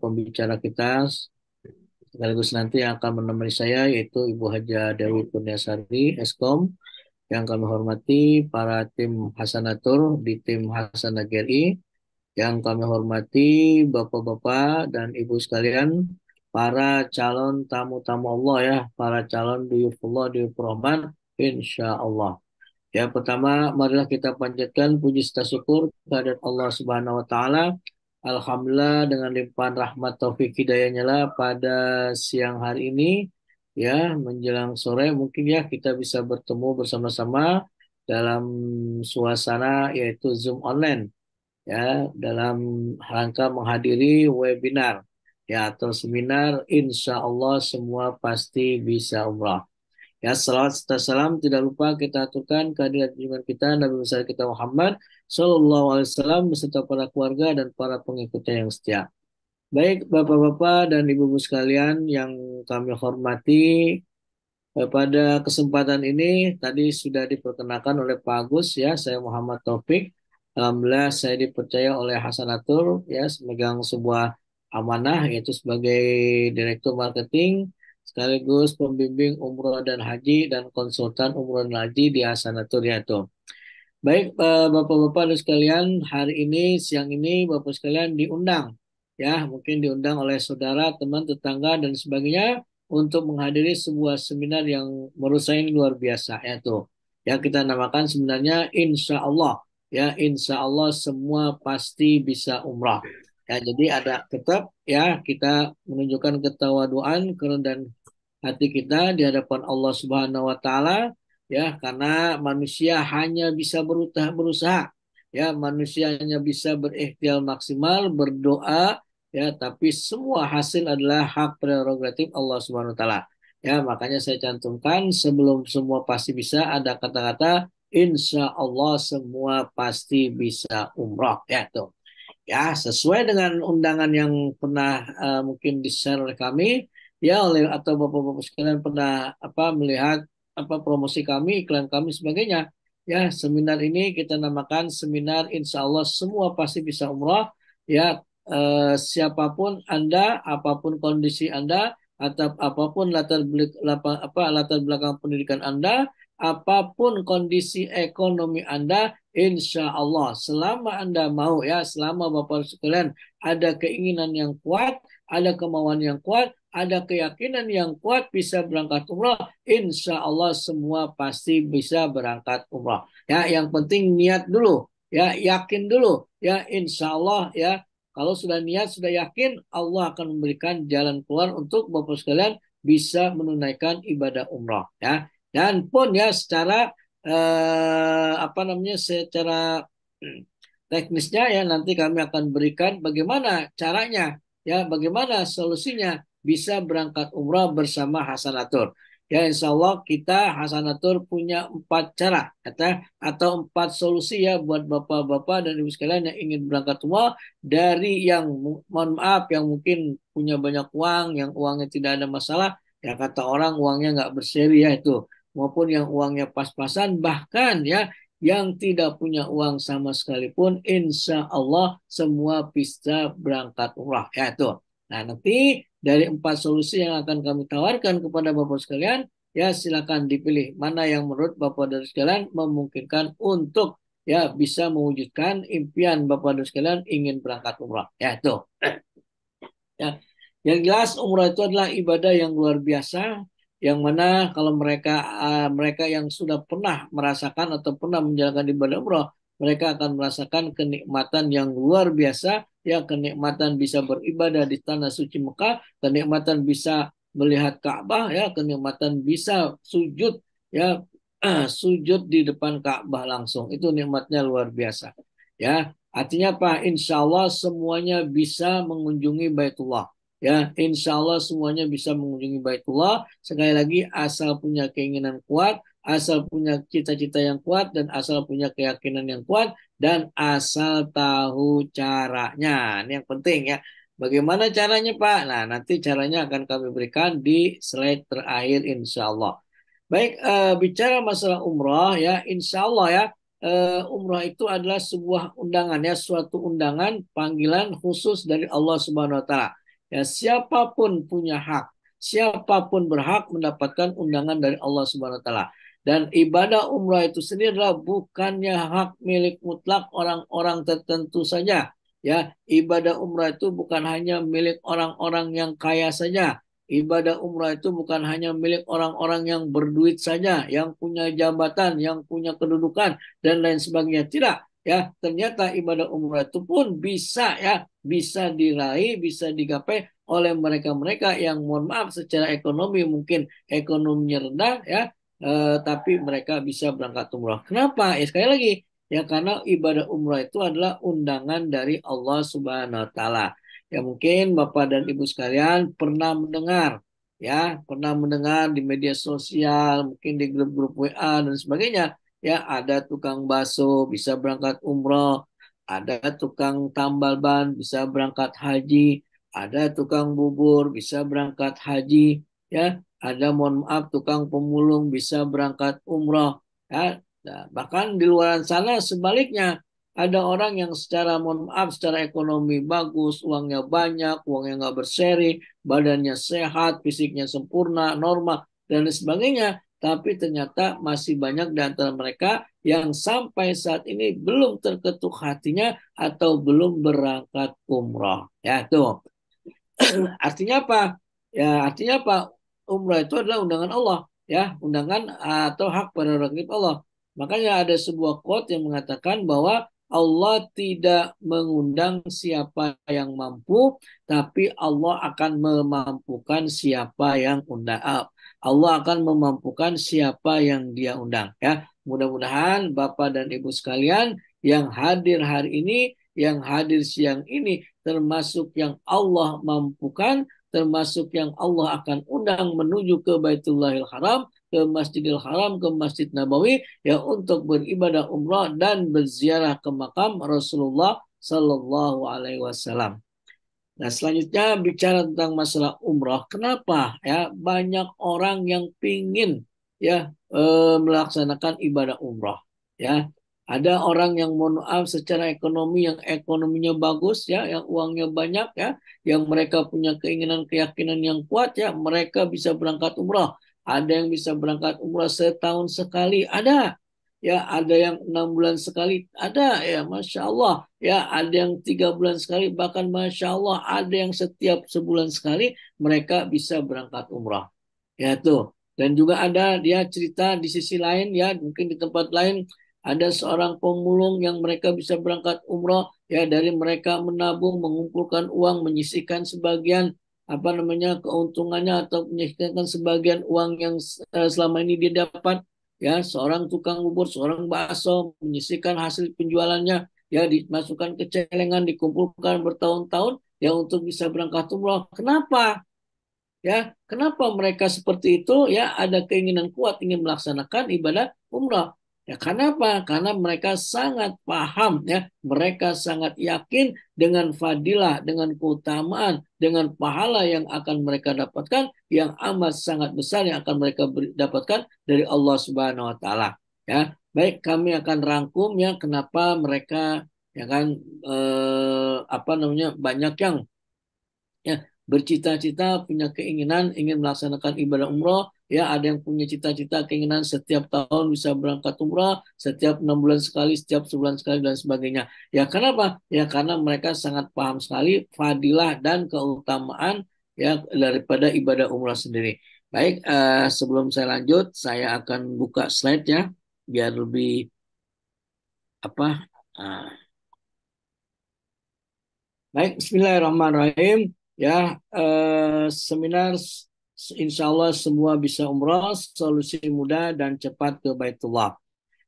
Pembicara kita sekaligus nanti yang akan menemani saya yaitu Ibu Haja Dewi Kurniasari, Eskom, yang kami hormati para tim Hasanatur di tim Hasanah GRI, yang kami hormati Bapak-Bapak dan Ibu sekalian, para calon tamu-tamu Allah ya, para calon duyufullah, duyufur rahman, insya Allah. Ya, pertama, marilah kita panjatkan puji serta syukur kehadirat Allah Subhanahu wa taala. Alhamdulillah dengan limpahan rahmat taufik hidayahnya lah pada siang hari ini ya menjelang sore mungkin ya kita bisa bertemu bersama-sama dalam suasana yaitu Zoom online ya dalam rangka menghadiri webinar ya atau seminar Insya Allah semua pasti bisa umrah. Ya, salawat serta salam tidak lupa kita aturkan kehadirat junjungan kita Nabi besar kita Muhammad Sallallahu Alaihi Wasallam beserta para keluarga dan para pengikutnya yang setia. Baik Bapak-Bapak dan Ibu-Ibu sekalian yang kami hormati, pada kesempatan ini tadi sudah diperkenalkan oleh Pak Agus ya, saya Muhammad Taufik. Alhamdulillah saya dipercaya oleh Hasanatur ya memegang sebuah amanah yaitu sebagai Direktur Marketing sekaligus pembimbing umroh dan haji dan konsultan umroh dan haji di Hasanatur yaitu. Baik, Bapak-Bapak dan sekalian, hari ini, siang ini, Bapak sekalian diundang, ya, mungkin diundang oleh saudara, teman, tetangga, dan sebagainya untuk menghadiri sebuah seminar yang menurut saya ini luar biasa, yaitu yang kita namakan sebenarnya Insya Allah, ya, Insya Allah semua pasti bisa umrah. Ya, jadi ada tetap, ya, kita menunjukkan ketawaduan, kerendahan hati kita di hadapan Allah Subhanahu wa taala ya karena manusia hanya bisa berusaha ya manusia hanya bisa berikhtiar maksimal berdoa ya tapi semua hasil adalah hak prerogatif Allah Subhanahu wa taala ya makanya saya cantumkan sebelum semua pasti bisa ada kata-kata insya Allah semua pasti bisa umrah ya tuh ya sesuai dengan undangan yang pernah mungkin di-share oleh kami ya oleh atau bapak-bapak sekalian pernah melihat promosi kami iklan kami sebagainya ya seminar ini kita namakan seminar Insya Allah semua pasti bisa umrah ya siapapun Anda apapun kondisi Anda atau apapun latar belakang pendidikan Anda apapun kondisi ekonomi Anda insya Allah, selama Anda mau ya, selama Bapak sekalian ada keinginan yang kuat, ada kemauan yang kuat, ada keyakinan yang kuat bisa berangkat umrah, insya Allah semua pasti bisa berangkat umrah. Ya, yang penting niat dulu, ya yakin dulu, ya insya Allah ya. Kalau sudah niat, sudah yakin, Allah akan memberikan jalan keluar untuk Bapak sekalian bisa menunaikan ibadah umrah. Ya, dan pun ya secara secara teknisnya ya nanti kami akan berikan bagaimana caranya ya bagaimana solusinya bisa berangkat umrah bersama Hasanatur. Ya insya Allah kita Hasanatur punya 4 cara atau 4 solusi ya buat bapak-bapak dan ibu sekalian yang ingin berangkat umrah dari yang mohon maaf yang mungkin punya banyak uang yang uangnya tidak ada masalah ya kata orang uangnya nggak berseri ya itu maupun yang uangnya pas-pasan, bahkan ya yang tidak punya uang sama sekalipun, insya Allah semua bisa berangkat umrah. Ya itu. Nah nanti dari 4 solusi yang akan kami tawarkan kepada Bapak sekalian, ya silakan dipilih mana yang menurut Bapak dan sekalian memungkinkan untuk ya bisa mewujudkan impian Bapak dan sekalian ingin berangkat umrah. Ya itu. Ya, yang jelas umrah itu adalah ibadah yang luar biasa, yang mana kalau mereka yang sudah pernah merasakan atau pernah menjalankan ibadah umrah, mereka akan merasakan kenikmatan yang luar biasa, ya kenikmatan bisa beribadah di tanah suci Mekah, kenikmatan bisa melihat Ka'bah, ya kenikmatan bisa sujud, ya sujud di depan Ka'bah langsung, itu nikmatnya luar biasa, ya. Artinya apa? Insya Allah semuanya bisa mengunjungi Baitullah. Ya, insya Allah semuanya bisa mengunjungi Baitullah. Sekali lagi, asal punya keinginan kuat, asal punya cita-cita yang kuat, dan asal punya keyakinan yang kuat, dan asal tahu caranya. Ini yang penting ya. Bagaimana caranya Pak? Nah, nanti caranya akan kami berikan di slide terakhir insya Allah. Baik, bicara masalah umroh ya, insya Allah ya. umrah itu adalah sebuah undangan ya, suatu undangan panggilan khusus dari Allah Subhanahu wa taala. Ya, siapapun punya hak, siapapun berhak mendapatkan undangan dari Allah Subhanahu wa taala. Dan ibadah umrah itu sendiri adalah bukannya hak milik mutlak orang-orang tertentu saja. Ya, ibadah umrah itu bukan hanya milik orang-orang yang kaya saja. Ibadah umrah itu bukan hanya milik orang-orang yang berduit saja, yang punya jabatan, yang punya kedudukan dan lain sebagainya. Tidak, ya. Ternyata ibadah umrah itu pun bisa ya, bisa diraih, bisa digapai oleh mereka-mereka yang mohon maaf secara ekonomi mungkin ekonominya rendah ya, tapi mereka bisa berangkat umrah. Kenapa? Ya sekali lagi, ya karena ibadah umrah itu adalah undangan dari Allah Subhanahu wa taala. Ya mungkin Bapak dan Ibu sekalian pernah mendengar ya, pernah mendengar di media sosial, mungkin di grup-grup WA dan sebagainya. Ya, ada tukang bakso bisa berangkat umroh, ada tukang tambal ban bisa berangkat haji, ada tukang bubur bisa berangkat haji, ya, ada mohon maaf tukang pemulung bisa berangkat umroh, ya. Nah, bahkan di luar sana sebaliknya ada orang yang secara mohon maaf secara ekonomi bagus, uangnya banyak, uangnya nggak berseri, badannya sehat, fisiknya sempurna, normal dan lain sebagainya. Tapi ternyata masih banyak di antara mereka yang sampai saat ini belum terketuk hatinya atau belum berangkat umroh. Ya, tuh. Artinya apa? Ya, artinya apa? Umrah itu adalah undangan Allah, ya, undangan atau hak prerogatif Allah. Makanya ada sebuah quote yang mengatakan bahwa Allah tidak mengundang siapa yang mampu, tapi Allah akan memampukan siapa yang undang. Allah akan memampukan siapa yang Dia undang. Ya, mudah-mudahan Bapak dan Ibu sekalian yang hadir hari ini, yang hadir siang ini termasuk yang Allah mampukan, termasuk yang Allah akan undang menuju ke Baitullahil Haram, ke Masjidil Haram, ke Masjid Nabawi, ya untuk beribadah umrah dan berziarah ke makam Rasulullah Sallallahu Alaihi Wasallam. Nah, selanjutnya bicara tentang masalah umrah. Kenapa ya banyak orang yang pingin ya melaksanakan ibadah umrah? Ya, ada orang yang mohon maaf secara ekonomi yang ekonominya bagus ya, yang uangnya banyak ya, yang mereka punya keinginan keyakinan yang kuat ya, mereka bisa berangkat umrah. Ada yang bisa berangkat umrah setahun sekali, ada. Ya, ada yang 6 bulan sekali, ada ya, masya Allah. Ya, ada yang 3 bulan sekali, bahkan masya Allah ada yang setiap sebulan sekali mereka bisa berangkat umrah. Ya tuh. Dan juga ada dia cerita di sisi lain ya, mungkin di tempat lain ada seorang pemulung yang mereka bisa berangkat umrah ya dari mereka menabung, mengumpulkan uang, menyisihkan sebagian apa namanya keuntungannya atau menyisihkan sebagian uang yang selama ini dia dapat ya seorang tukang bubur, seorang bakso menyisihkan hasil penjualannya ya dimasukkan ke celengan, dikumpulkan bertahun-tahun ya untuk bisa berangkat umroh. Kenapa? Ya, kenapa mereka seperti itu? Ya, ada keinginan kuat ingin melaksanakan ibadah umrah. Ya, karena apa? Karena mereka sangat paham, ya, mereka sangat yakin dengan fadilah, dengan keutamaan, dengan pahala yang akan mereka dapatkan, yang amat sangat besar yang akan mereka dapatkan dari Allah Subhanahu Wa Taala. Ya, baik kami akan rangkum ya kenapa mereka ya kan apa namanya banyak yang ya bercita-cita punya keinginan ingin melaksanakan ibadah umroh ya ada yang punya cita-cita keinginan setiap tahun bisa berangkat umroh setiap 6 bulan sekali setiap sebulan sekali dan sebagainya ya kenapa ya karena mereka sangat paham sekali fadilah dan keutamaan ya daripada ibadah umroh sendiri. Baik, sebelum saya lanjut saya akan buka slide ya biar lebih apa. uh, Baik, Bismillahirrahmanirrahim. Ya, seminar insya Allah semua bisa umroh, solusi mudah dan cepat ke Baitullah.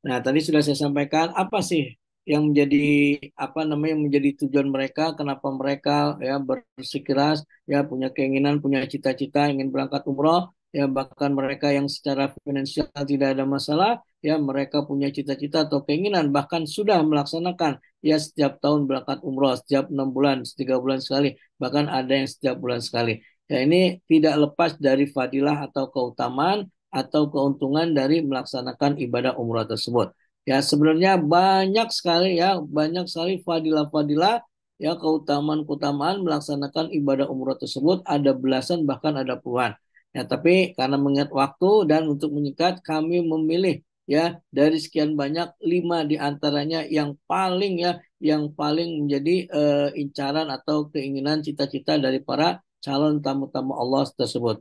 Nah, tadi sudah saya sampaikan apa sih yang menjadi apa namanya menjadi tujuan mereka, kenapa mereka ya bersikeras, ya punya keinginan, punya cita-cita ingin berangkat umroh, ya bahkan mereka yang secara finansial tidak ada masalah, ya mereka punya cita-cita atau keinginan bahkan sudah melaksanakan ya setiap tahun berangkat umroh, setiap 6 bulan, 3 bulan sekali, bahkan ada yang setiap bulan sekali. Ya ini tidak lepas dari fadilah atau keutamaan atau keuntungan dari melaksanakan ibadah umrah tersebut. Ya, sebenarnya banyak sekali ya, banyak sekali fadilah-fadilah ya, keutamaan-keutamaan melaksanakan ibadah umroh tersebut ada belasan bahkan ada puluhan. Ya, tapi karena mengingat waktu dan untuk menyingkat kami memilih ya dari sekian banyak 5 di antaranya yang paling ya yang paling menjadi incaran atau keinginan cita-cita dari para calon tamu-tamu Allah tersebut.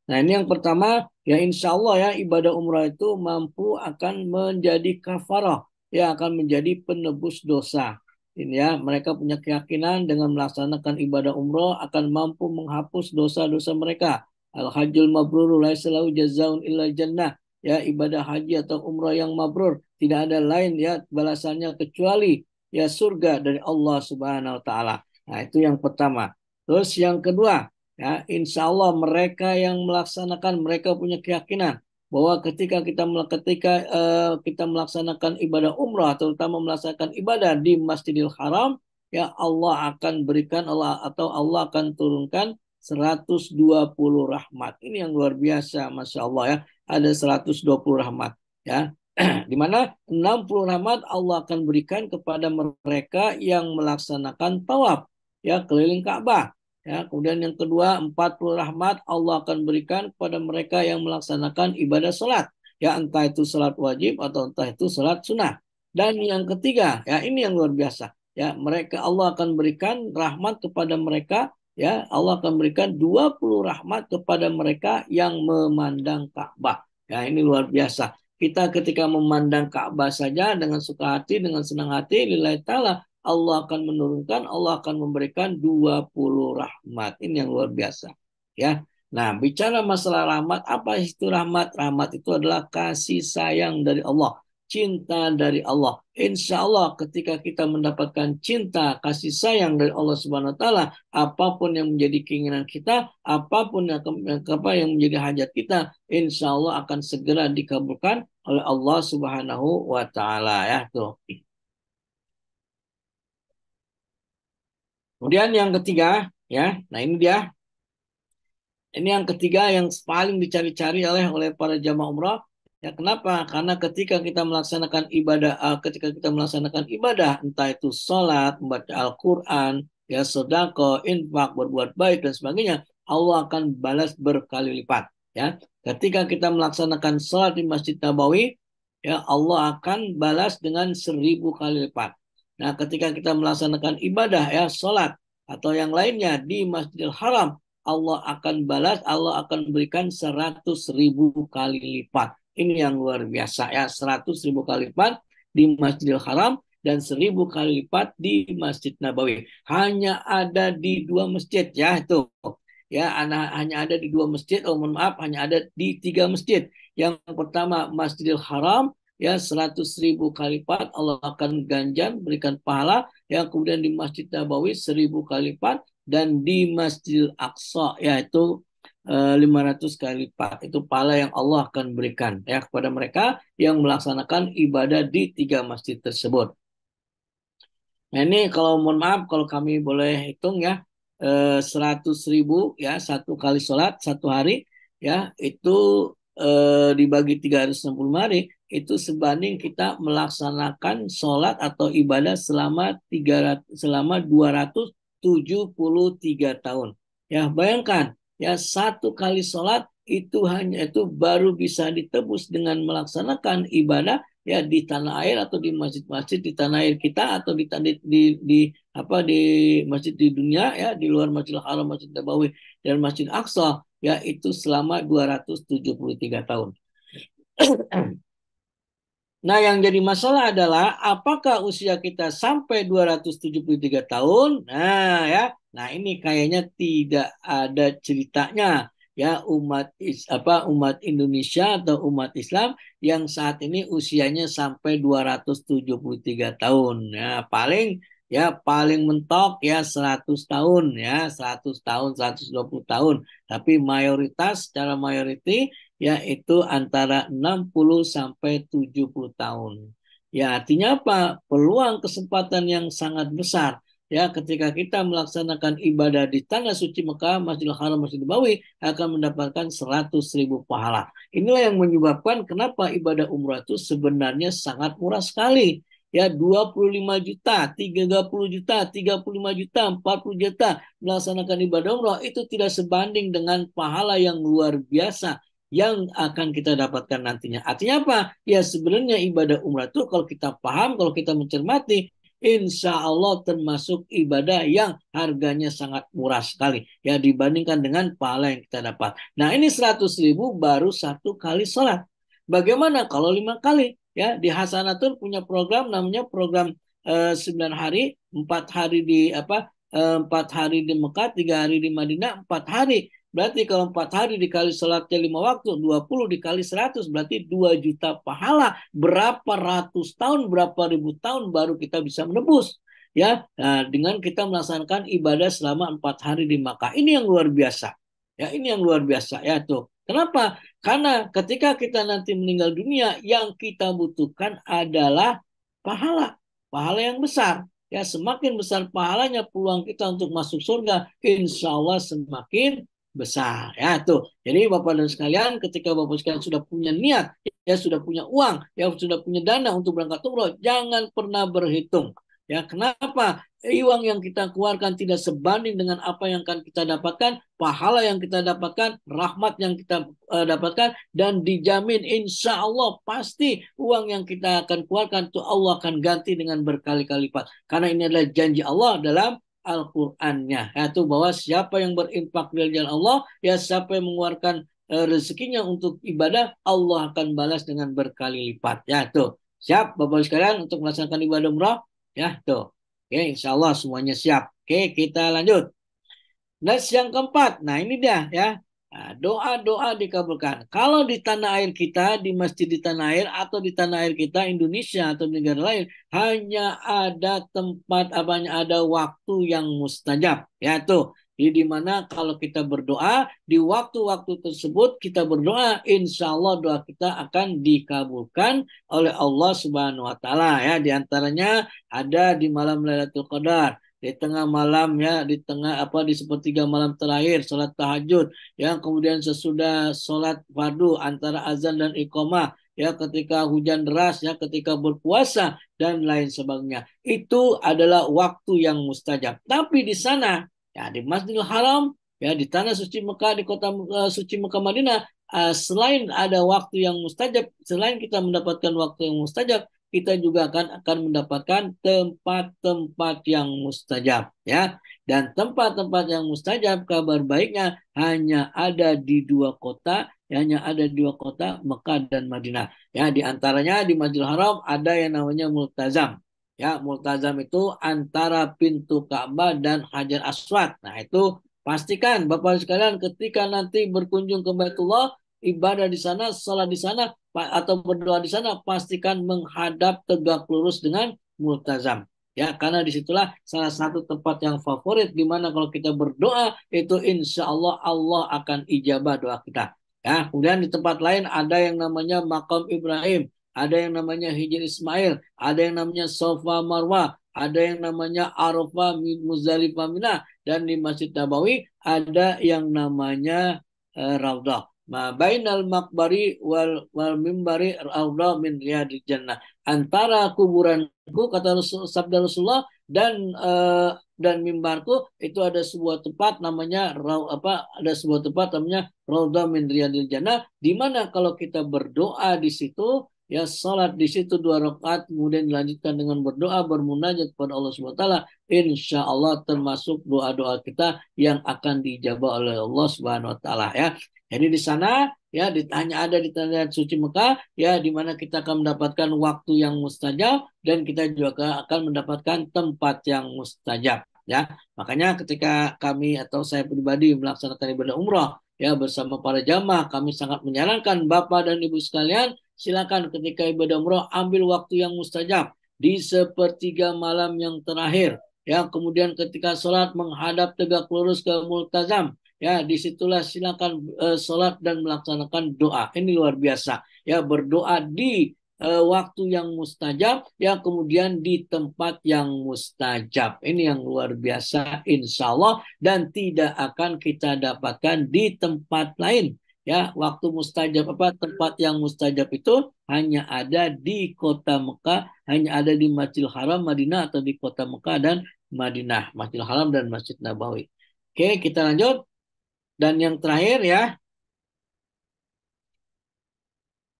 Nah, ini yang pertama, ya insya Allah ya ibadah umrah itu mampu akan menjadi kafarah, ya akan menjadi penebus dosa. Ini ya, mereka punya keyakinan dengan melaksanakan ibadah umrah akan mampu menghapus dosa-dosa mereka. Al-hajjul mabrur laisa lahu jazaun illa jannah. Ya, ibadah haji atau umrah yang mabrur tidak ada lain ya balasannya kecuali ya surga dari Allah Subhanahu wa taala. Nah, itu yang pertama. Terus yang kedua, ya, insya Allah mereka yang melaksanakan, mereka punya keyakinan bahwa ketika kita melaksanakan ibadah umrah, terutama melaksanakan ibadah di Masjidil Haram, ya Allah akan berikan Allah akan turunkan 120 rahmat. Ini yang luar biasa, masya Allah ya. Ada 120 rahmat, ya. Di mana 60 rahmat Allah akan berikan kepada mereka yang melaksanakan tawaf, ya keliling Ka'bah. Ya, kemudian yang kedua, 40 rahmat Allah akan berikan kepada mereka yang melaksanakan ibadah salat. Ya, entah itu salat wajib atau entah itu salat sunnah. Dan yang ketiga, ya ini yang luar biasa. Ya, mereka Allah akan berikan rahmat kepada mereka, ya, Allah akan berikan 20 rahmat kepada mereka yang memandang Ka'bah. Ya, ini luar biasa. Kita ketika memandang Ka'bah saja dengan suka hati, dengan senang hati, lillahi ta'ala, Allah akan memberikan 20 rahmat. Ini yang luar biasa. Ya. Nah, bicara masalah rahmat, apa itu rahmat? Rahmat itu adalah kasih sayang dari Allah, cinta dari Allah. Insya Allah ketika kita mendapatkan cinta, kasih sayang dari Allah Subhanahu wa taala, apapun yang menjadi keinginan kita, apapun yang menjadi hajat kita, insya Allah akan segera dikabulkan oleh Allah Subhanahu wa taala ya tuh. Kemudian yang ketiga, ya, nah ini dia. Ini yang ketiga yang paling dicari-cari oleh para jamaah umrah. Ya, kenapa? Karena ketika kita melaksanakan ibadah, entah itu sholat, membaca Al-Quran, ya sedekah, infak, berbuat baik dan sebagainya, Allah akan balas berkali lipat. Ya, ketika kita melaksanakan sholat di Masjid Nabawi, ya Allah akan balas dengan 1.000 kali lipat. Nah, ketika kita melaksanakan ibadah, ya sholat atau yang lainnya di Masjidil Haram, Allah akan berikan 100.000 kali lipat. Ini yang luar biasa ya, 100.000 kali lipat di Masjidil Haram dan 1.000 kali lipat di Masjid Nabawi. Hanya ada di 2 masjid ya itu. Ya, hanya ada di 2 masjid. Oh, mohon maaf, hanya ada di 3 masjid. Yang pertama Masjidil Haram, ya 100.000 kali lipat Allah akan ganjar berikan pahala. Yang kemudian di Masjid Nabawi 1.000 kali lipat dan di Masjidil Aqsa yaitu 500 kali lipat. Itu pahala yang Allah akan berikan ya kepada mereka yang melaksanakan ibadah di 3 masjid tersebut. Nah ini kalau mohon maaf kalau kami boleh hitung ya 100.000 ya 1 kali sholat 1 hari ya itu dibagi 365 hari itu sebanding kita melaksanakan sholat atau ibadah selama 273 tahun. Ya bayangkan ya 1 kali sholat itu baru bisa ditebus dengan melaksanakan ibadah ya di tanah air atau di masjid-masjid di tanah air kita atau di masjid di dunia ya di luar Masjidil Haram, Masjid Nabawi dan Masjid Aqsa ya itu selama 273 tahun. Nah, yang jadi masalah adalah apakah usia kita sampai 273 tahun? Nah, ya. Nah, ini kayaknya tidak ada ceritanya ya umat Indonesia atau umat Islam yang saat ini usianya sampai 273 tahun. Ya, paling mentok ya 100 tahun ya, 100 tahun, 120 tahun. Tapi secara mayoriti yaitu antara 60 sampai 70 tahun. Ya, artinya apa? Peluang kesempatan yang sangat besar ya ketika kita melaksanakan ibadah di tanah suci Mekah, Masjidil Haram, Masjidil Nabawi akan mendapatkan 100.000 pahala. Inilah yang menyebabkan kenapa ibadah umrah itu sebenarnya sangat murah sekali. Ya 25 juta, 30 juta, 35 juta, 40 juta melaksanakan ibadah umrah itu tidak sebanding dengan pahala yang luar biasa yang akan kita dapatkan nantinya. Artinya apa? Ya sebenarnya ibadah umrah itu kalau kita paham, kalau kita mencermati, insya Allah termasuk ibadah yang harganya sangat murah sekali. Ya dibandingkan dengan pahala yang kita dapat. Nah ini 100.000 baru satu kali sholat. Bagaimana kalau 5 kali? Ya di Hasanatul punya program namanya program 9 hari, 4 hari di apa? 4 hari di Mekah, 3 hari di Madinah, 4 hari. Berarti kalau 4 hari dikali sholatnya 5 waktu, 20 dikali 100, berarti 2 juta pahala. Berapa ratus tahun, berapa ribu tahun baru kita bisa menebus. Ya, nah, dengan kita melaksanakan ibadah selama 4 hari di Makkah. Ini yang luar biasa. Ya, ini yang luar biasa. Ya, tuh. Kenapa? Karena ketika kita nanti meninggal dunia, yang kita butuhkan adalah pahala. Pahala yang besar. Ya, semakin besar pahalanya peluang kita untuk masuk surga, insya Allah semakin besar ya tuh. Jadi Bapak dan sekalian, ketika Bapak sekalian sudah punya niat, ya sudah punya uang, ya sudah punya dana untuk berangkat umroh, jangan pernah berhitung. Ya, kenapa? Uang yang kita keluarkan tidak sebanding dengan apa yang akan kita dapatkan, pahala yang kita dapatkan, rahmat yang kita dapatkan, dan dijamin insya Allah pasti uang yang kita akan keluarkan itu Allah akan ganti dengan berkali-kali lipat. Karena ini adalah janji Allah dalam Al-Qur'annya, yaitu bahwa siapa yang berinfak di jalan Allah, ya siapa yang mengeluarkan rezekinya untuk ibadah, Allah akan balas dengan berkali lipat. Ya tuh, siap Bapak sekalian untuk melaksanakan ibadah umrah? Ya tuh, oke, insya Allah semuanya siap. Oke, kita lanjut. Next yang keempat, nah ini dia ya. Nah, doa-doa dikabulkan. Kalau di tanah air kita, di masjid di tanah air atau di tanah air kita Indonesia atau negara lain, hanya ada tempat apanya ada waktu yang mustajab, ya tuh. Di mana kalau kita berdoa di waktu-waktu tersebut kita berdoa, insya Allah doa kita akan dikabulkan oleh Allah Subhanahu Wa Taala ya. Di antaranya ada di malam Lailatul Qadar, di tengah malam ya, di tengah apa di sepertiga malam terakhir salat tahajud, yang kemudian sesudah salat fardu antara azan dan iqamah, ya ketika hujan deras, ya ketika berpuasa dan lain sebagainya. Itu adalah waktu yang mustajab. Tapi di sana ya di Masjidil Haram, ya di tanah suci Mekah, di kota suci Mekah Madinah, selain ada waktu yang mustajab, selain kita mendapatkan waktu yang mustajab, kita juga akan mendapatkan tempat-tempat yang mustajab ya. Dan tempat-tempat yang mustajab kabar baiknya hanya ada di dua kota, hanya ada di dua kota Mekah dan Madinah. Ya, di antaranya di Masjidil Haram ada yang namanya Multazam. Ya, Multazam itu antara pintu Ka'bah dan Hajar Aswad. Nah, itu pastikan Bapak sekalian ketika nanti berkunjung ke Baitullah, ibadah di sana, salat di sana, atau berdoa di sana, pastikan menghadap tegak lurus dengan multazam. Ya, karena disitulah salah satu tempat yang favorit di mana kalau kita berdoa itu insya Allah Allah akan ijabah doa kita. Ya, kemudian di tempat lain ada yang namanya Makam Ibrahim, ada yang namanya Hijr Ismail, ada yang namanya Sofa Marwah, ada yang namanya Arafah Muzdalifah Mina, dan di Masjid Nabawi ada yang namanya Raudhah. Ma bainal makbari wal mimbari raudha min riyadil jannah. Antara kuburanku kata sabda Rasulullah dan mimbarku itu ada sebuah tempat namanya ada sebuah tempat namanya raudha min riyadil jannah, di mana kalau kita berdoa di situ, ya salat di situ 2 rakaat kemudian dilanjutkan dengan berdoa bermunajat kepada Allah Subhanahu wa taala, insya Allah termasuk doa-doa kita yang akan dijabah oleh Allah Subhanahu wa taala ya. Jadi di sana ya ditanya ada di tanah suci Mekah ya, di mana kita akan mendapatkan waktu yang mustajab dan kita juga akan mendapatkan tempat yang mustajab ya. Makanya ketika kami atau saya pribadi melaksanakan ibadah umrah ya bersama para jamaah, kami sangat menyarankan Bapak dan Ibu sekalian, silakan ketika ibadah umrah ambil waktu yang mustajab di sepertiga malam yang terakhir ya. Kemudian ketika sholat menghadap tegak lurus ke multazam. Ya, disitulah silakan sholat dan melaksanakan doa. Ini luar biasa. Ya, berdoa di waktu yang mustajab, ya kemudian di tempat yang mustajab. Ini yang luar biasa, insya Allah, dan tidak akan kita dapatkan di tempat lain. Ya, waktu mustajab apa tempat yang mustajab itu hanya ada di kota Mekah, hanya ada di Masjidil Haram, Madinah atau di kota Mekah dan Madinah, Masjidil Haram dan Masjid Nabawi. Oke, kita lanjut. Dan yang terakhir ya,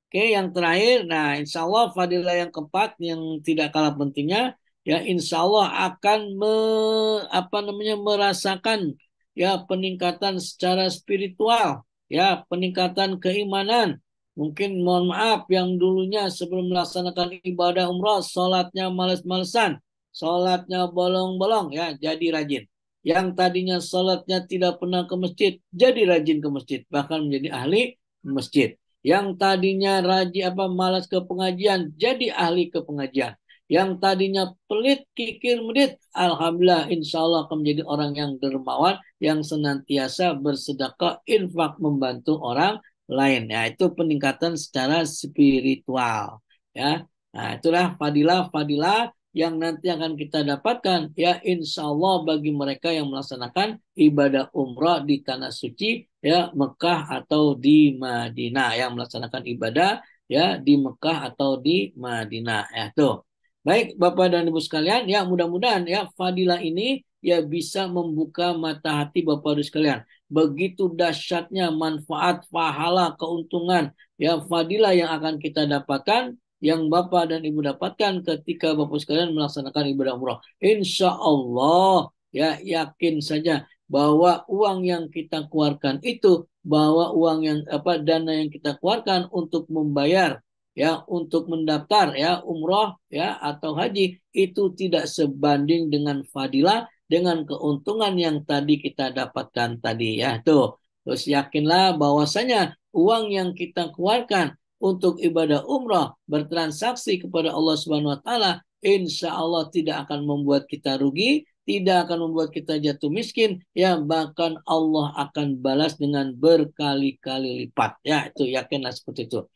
oke, yang terakhir, nah insya Allah fadilah yang keempat yang tidak kalah pentingnya, ya insya Allah akan apa namanya merasakan ya peningkatan secara spiritual, ya peningkatan keimanan. Mungkin mohon maaf yang dulunya sebelum melaksanakan ibadah umrah, sholatnya males-malesan, sholatnya bolong-bolong, ya jadi rajin. Yang tadinya sholatnya tidak pernah ke masjid, jadi rajin ke masjid, bahkan menjadi ahli masjid. Yang tadinya rajin apa malas ke pengajian jadi ahli ke pengajian. Yang tadinya pelit kikir medit, alhamdulillah insya Allah akan menjadi orang yang dermawan yang senantiasa bersedekah infak membantu orang lain. Ya itu peningkatan secara spiritual. Ya, nah itulah fadilah-fadilah yang nanti akan kita dapatkan ya insya Allah bagi mereka yang melaksanakan ibadah umrah di tanah suci ya Mekah atau di Madinah yang melaksanakan ibadah ya di Mekah atau di Madinah ya tuh. Baik Bapak dan Ibu sekalian ya mudah-mudahan ya fadilah ini ya bisa membuka mata hati Bapak Ibu sekalian. Begitu dahsyatnya manfaat, pahala, keuntungan ya fadilah yang akan kita dapatkan yang Bapak dan Ibu dapatkan ketika Bapak sekalian melaksanakan ibadah umrah. Insya Allah ya yakin saja bahwa uang yang kita keluarkan itu bahwa uang yang apa dana yang kita keluarkan untuk membayar ya untuk mendaftar ya umroh ya atau haji itu tidak sebanding dengan fadilah dengan keuntungan yang tadi kita dapatkan tadi ya tuh terus yakinlah bahwasanya uang yang kita keluarkan untuk ibadah umroh bertransaksi kepada Allah Subhanahu wa taala insya Allah tidak akan membuat kita rugi tidak akan membuat kita jatuh miskin, ya bahkan Allah akan balas dengan berkali-kali lipat. Ya, itu yakinlah seperti itu.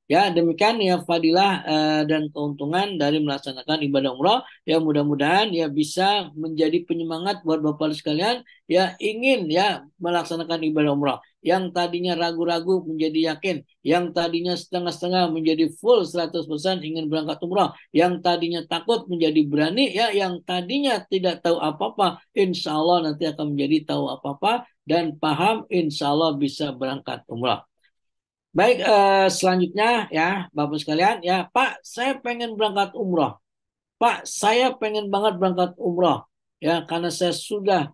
Ya, demikian ya fadilah dan keuntungan dari melaksanakan ibadah umrah. Ya mudah-mudahan ya bisa menjadi penyemangat buat Bapak sekalian ya ingin ya melaksanakan ibadah umrah. Yang tadinya ragu-ragu menjadi yakin, yang tadinya setengah-setengah menjadi full 100% ingin berangkat umrah, yang tadinya takut menjadi berani ya, yang tadinya tidak tahu apa-apa, insya Allah nanti akan menjadi tahu apa-apa dan paham insya Allah bisa berangkat umrah. Baik, selanjutnya ya, Bapak sekalian, ya Pak, saya pengen berangkat umroh. Pak, saya pengen banget berangkat umroh. Ya, karena saya sudah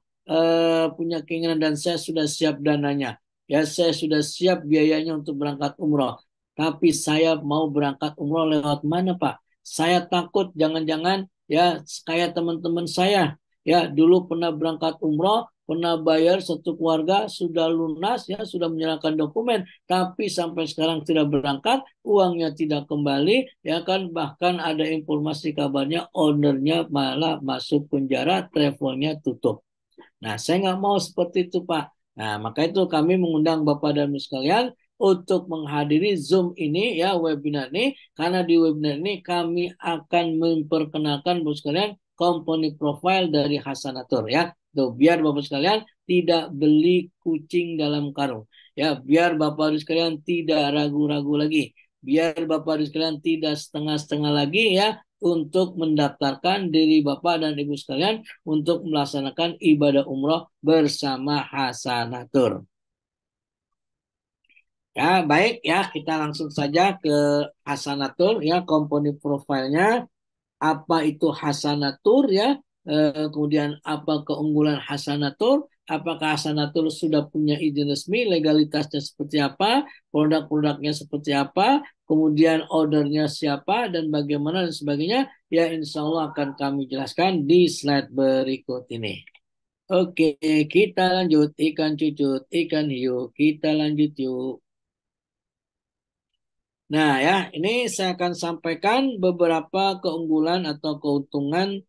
punya keinginan dan saya sudah siap dananya. Ya, saya sudah siap biayanya untuk berangkat umroh. Tapi saya mau berangkat umroh lewat mana, Pak? Saya takut jangan-jangan ya kayak teman-teman saya. Ya, dulu pernah berangkat umroh, pernah bayar satu keluarga, sudah lunas, ya sudah menyerahkan dokumen, tapi sampai sekarang tidak berangkat, uangnya tidak kembali, ya kan bahkan ada informasi kabarnya ownernya malah masuk penjara, travelnya tutup. Nah, saya nggak mau seperti itu, Pak. Nah, maka itu kami mengundang Bapak dan Ibu sekalian untuk menghadiri Zoom ini, ya webinar ini, karena di webinar ini kami akan memperkenalkan Bapak sekalian company profile dari Hasanatur, ya. Tuh, biar Bapak sekalian tidak beli kucing dalam karung. Ya, biar Bapak Ibu sekalian tidak ragu-ragu lagi. Biar Bapak Ibu sekalian tidak setengah-setengah lagi ya untuk mendaftarkan diri Bapak dan Ibu sekalian untuk melaksanakan ibadah umroh bersama Hasanatur. Ya, baik ya, kita langsung saja ke Hasanatur ya, komponen profilnya. Apa itu Hasanatur ya, kemudian apa keunggulan Hasanatur, apakah Hasanatur sudah punya izin resmi, legalitasnya seperti apa, produk-produknya seperti apa, kemudian ordernya siapa dan bagaimana dan sebagainya, ya insya Allah akan kami jelaskan di slide berikut ini. Oke, kita lanjut ikan cucut, ikan hiu, kita lanjut yuk. Nah ya, ini saya akan sampaikan beberapa keunggulan atau keuntungan,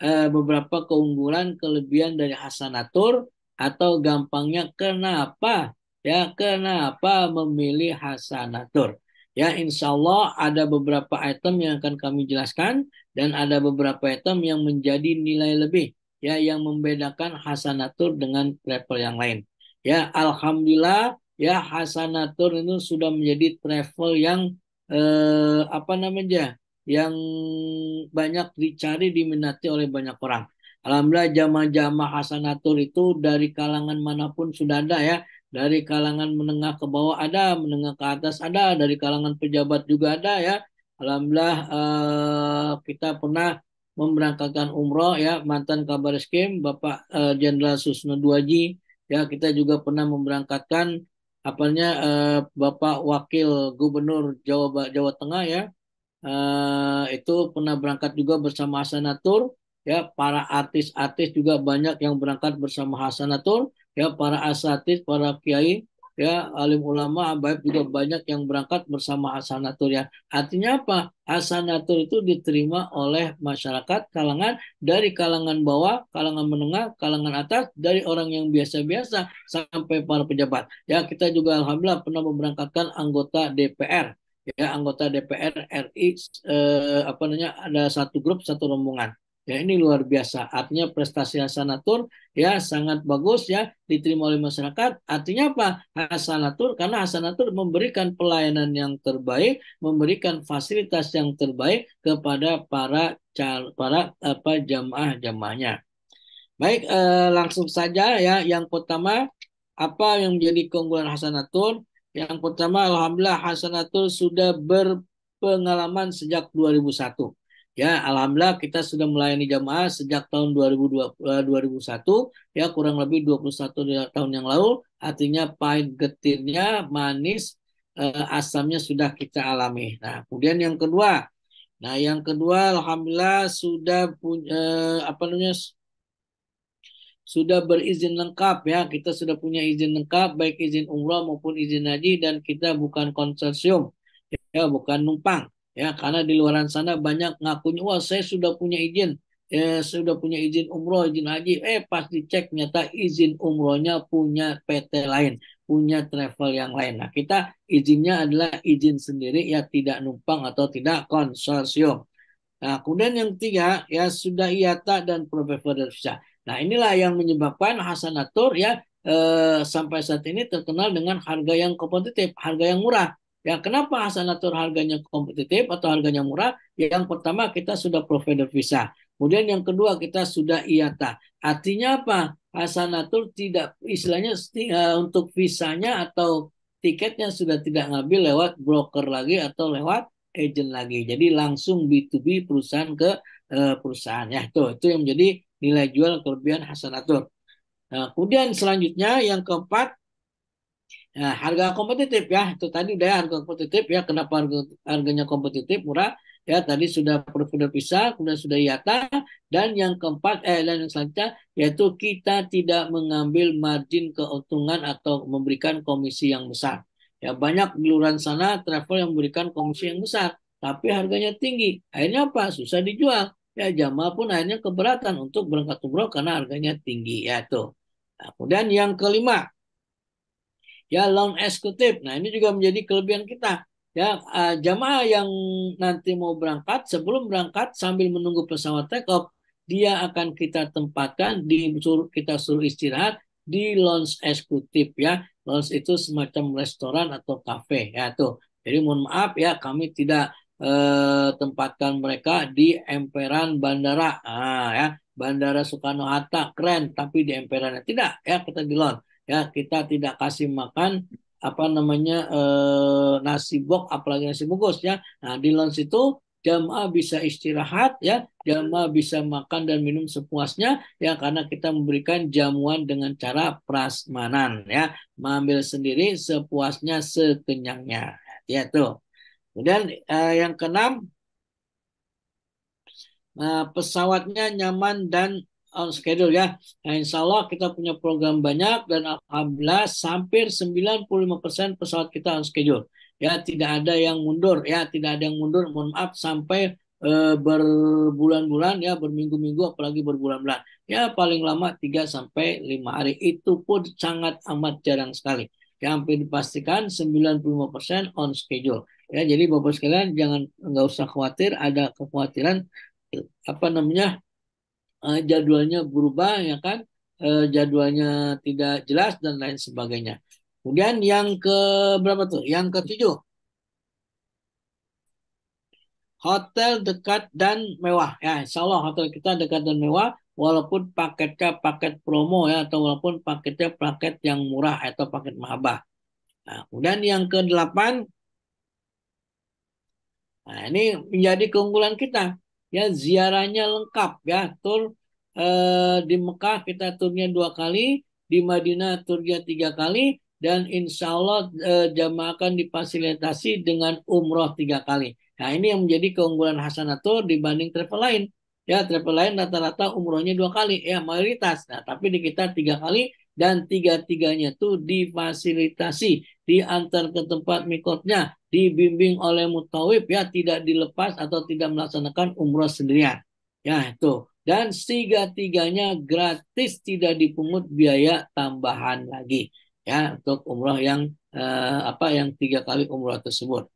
beberapa keunggulan kelebihan dari Hasanatur atau gampangnya kenapa ya kenapa memilih Hasanatur. Ya, insya Allah ada beberapa item yang akan kami jelaskan dan ada beberapa item yang menjadi nilai lebih, ya, yang membedakan Hasanatur dengan travel yang lain. Ya, Alhamdulillah, ya, Hasanatur itu sudah menjadi travel yang apa namanya, yang banyak dicari diminati oleh banyak orang. Alhamdulillah, jamaah-jamaah Hasanatur itu dari kalangan manapun sudah ada, ya, dari kalangan menengah ke bawah ada, menengah ke atas ada, dari kalangan pejabat juga ada, ya. Alhamdulillah, kita pernah memberangkatkan umroh, ya, mantan Kabar Eskrim Bapak Jenderal Susno Duaji, ya, kita juga pernah memberangkatkan apanya Bapak Wakil Gubernur Jawa Tengah, ya, itu pernah berangkat juga bersama Hasanatur, ya, para artis-artis juga banyak yang berangkat bersama Hasanatur, ya, para asatidz, para kiai, ya, alim ulama habaib juga banyak yang berangkat bersama Hasanatur, ya. Artinya apa? Hasanatur itu diterima oleh masyarakat kalangan, dari kalangan bawah, kalangan menengah, kalangan atas, dari orang yang biasa-biasa sampai para pejabat. Ya, kita juga alhamdulillah pernah memberangkatkan anggota DPR, ya, anggota DPR RI, apa namanya, ada satu grup, satu rombongan. Ya, ini luar biasa. Artinya prestasi Hasanatur, ya, sangat bagus, ya, diterima oleh masyarakat. Artinya apa? Hasanatur, karena Hasanatur memberikan pelayanan yang terbaik, memberikan fasilitas yang terbaik kepada para apa jamaah-jamaahnya. Baik, langsung saja, ya. Yang pertama, apa yang menjadi keunggulan Hasanatur? Yang pertama, alhamdulillah Hasanatur sudah berpengalaman sejak 2001. Ya, alhamdulillah kita sudah melayani jamaah sejak tahun 2001, ya, kurang lebih 21 tahun yang lalu. Artinya pahit getirnya, manis, asamnya sudah kita alami. Nah, kemudian yang kedua. Nah, yang kedua, alhamdulillah sudah punya apa namanya, sudah berizin lengkap, ya, kita sudah punya izin lengkap baik izin umroh maupun izin haji, dan kita bukan konsorsium, ya, bukan numpang, ya, karena di luar sana banyak ngakunya, wah, saya sudah punya izin, sudah punya izin umroh, izin haji, pas dicek nyata izin umrohnya punya PT lain, punya travel yang lain. Nah, kita izinnya adalah izin sendiri, ya, tidak numpang atau tidak konsorsium. Nah, kemudian yang ketiga, ya, sudah IATA dan provider visa. Nah, inilah yang menyebabkan Hasanatur, ya, sampai saat ini terkenal dengan harga yang kompetitif, harga yang murah. Ya, kenapa Hasanatur harganya kompetitif atau harganya murah? Yang pertama, kita sudah provider visa. Kemudian yang kedua, kita sudah IATA. Artinya apa? Hasanatur tidak, istilahnya, untuk visanya atau tiketnya sudah tidak ngambil lewat broker lagi atau lewat agent lagi. Jadi langsung B2B, perusahaan ke perusahaan, ya. Itu yang menjadi nilai jual kelebihan Hasanatur. Nah, kemudian selanjutnya yang keempat, nah, harga kompetitif, ya. Itu tadi udah harga kompetitif, ya. Kenapa harganya kompetitif, murah? Ya, tadi sudah provider visa, kemudian sudah IATA, dan yang keempat, dan yang selanjutnya, yaitu kita tidak mengambil margin keuntungan atau memberikan komisi yang besar. Ya, banyak di luar sana travel yang memberikan komisi yang besar, tapi harganya tinggi. Akhirnya apa? Susah dijual. Ya, jamaah pun akhirnya keberatan untuk berangkat umroh karena harganya tinggi. Ya, tuh. Nah, kemudian yang kelima, ya, lounge eksekutif. Nah, ini juga menjadi kelebihan kita. Ya, jamaah yang nanti mau berangkat, sebelum berangkat sambil menunggu pesawat take off, dia akan kita tempatkan kita suruh istirahat di lounge eksekutif, ya. Lounge itu semacam restoran atau kafe, ya, tuh. Jadi mohon maaf, ya, kami tidak tempatkan mereka di emperan bandara. Ya, Bandara Soekarno-Hatta keren, tapi di emperannya tidak, ya, kita di lounge. Ya, kita tidak kasih makan apa namanya, nasi box, apalagi nasi bungkus, ya. Nah, di lounge itu jamaah bisa istirahat, ya, jamaah bisa makan dan minum sepuasnya, ya, karena kita memberikan jamuan dengan cara prasmanan, ya, mengambil sendiri sepuasnya, sekenyangnya, ya, tuh. Kemudian yang keenam, pesawatnya nyaman dan on schedule, ya. Nah, insya Allah kita punya program banyak dan alhamdulillah hampir 95% pesawat kita on schedule. Ya, tidak ada yang mundur, ya, tidak ada yang mundur. Mohon maaf sampai berbulan-bulan, ya, berminggu-minggu, apalagi berbulan-bulan. Ya, paling lama 3 sampai 5 hari. Itu pun sangat amat jarang sekali. Ya, hampir dipastikan 95% on schedule. Ya, jadi Bapak sekalian jangan nggak usah khawatir ada kekhawatiran apa namanya jadwalnya berubah ya kan, jadwalnya tidak jelas dan lain sebagainya. Kemudian yang ke berapa tuh? Yang ketujuh, hotel dekat dan mewah. Ya, insya Allah hotel kita dekat dan mewah, walaupun paketnya paket promo ya, atau walaupun paketnya paket yang murah atau paket mahabah. Nah, kemudian yang ke-8, nah, ini menjadi keunggulan kita. Ya, ziarahnya lengkap ya. Tur di Mekah kita turnya 2 kali, di Madinah turnya 3 kali, dan insya Allah jamaah akan difasilitasi dengan umroh 3 kali. Nah, ini yang menjadi keunggulan Hasanatur dibanding travel lain. Ya, travel lain rata-rata umrohnya 2 kali, ya mayoritas. Nah, tapi di kita 3 kali dan tiga-tiganya tuh difasilitasi, diantar ke tempat mikotnya, dibimbing oleh mutawif ya, tidak dilepas atau tidak melaksanakan umroh sendirian. Ya, itu. Dan tiga-tiganya gratis, tidak dipungut biaya tambahan lagi ya untuk umroh yang yang 3 kali umroh tersebut.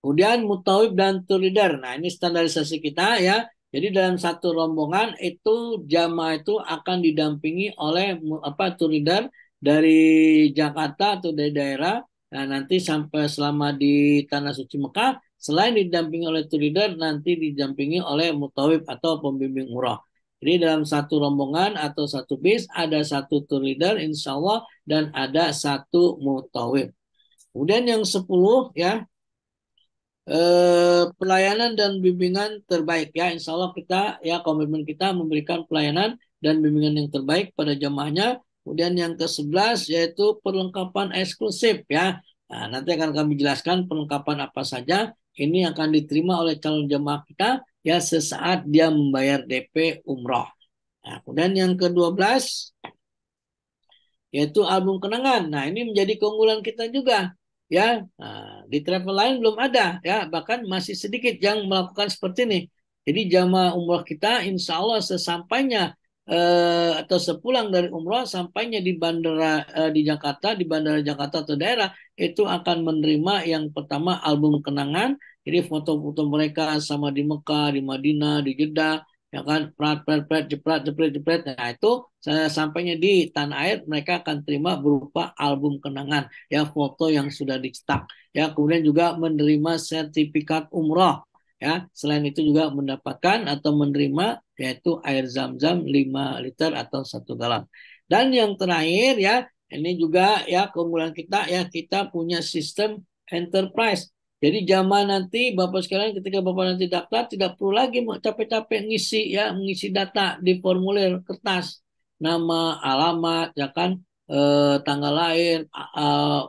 Kemudian mutawif dan tour leader. Nah, ini standarisasi kita ya. Jadi dalam satu rombongan itu jamaah itu akan didampingi oleh tour leader dari Jakarta atau dari daerah. Nah, nanti sampai selama di Tanah Suci Mekah, selain didampingi oleh tour leader, nanti didampingi oleh mutawif atau pembimbing umrah. Jadi dalam satu rombongan atau satu bis ada satu tour leader insya Allah dan ada satu mutawif. Kemudian yang 10 ya, pelayanan dan bimbingan terbaik ya, insya Allah kita ya komitmen kita memberikan pelayanan dan bimbingan yang terbaik pada jamaahnya. Kemudian yang ke-11 yaitu perlengkapan eksklusif ya. Nah, nanti akan kami jelaskan perlengkapan apa saja ini akan diterima oleh calon jamaah kita ya sesaat dia membayar DP umroh. Nah, kemudian yang ke-12 yaitu album kenangan. Nah, ini menjadi keunggulan kita juga ya. Nah, di travel lain belum ada ya, bahkan masih sedikit yang melakukan seperti ini. Jadi jamaah umroh kita insya Allah sesampainya atau sepulang dari umroh sampainya di bandara di Jakarta, di bandara Jakarta atau daerah itu akan menerima yang pertama album kenangan. Jadi foto-foto mereka sama di Mekah, di Madinah, di Jeddah, ya kan, prat prat prat jepret jepret jepret. Nah, itu saya sampainya di tanah air mereka akan terima berupa album kenangan ya, foto yang sudah dicetak ya, kemudian juga menerima sertifikat umroh ya, selain itu juga mendapatkan atau menerima yaitu air zam-zam 5 liter atau 1 galon. Dan yang terakhir ya, ini juga ya keunggulan kita ya, kita punya sistem enterprise. Jadi zaman nanti Bapak sekalian ketika Bapak nanti daftar tidak perlu lagi mau capek-capek ngisi ya, mengisi data di formulir kertas, nama, alamat, ya kan, tanggal lahir,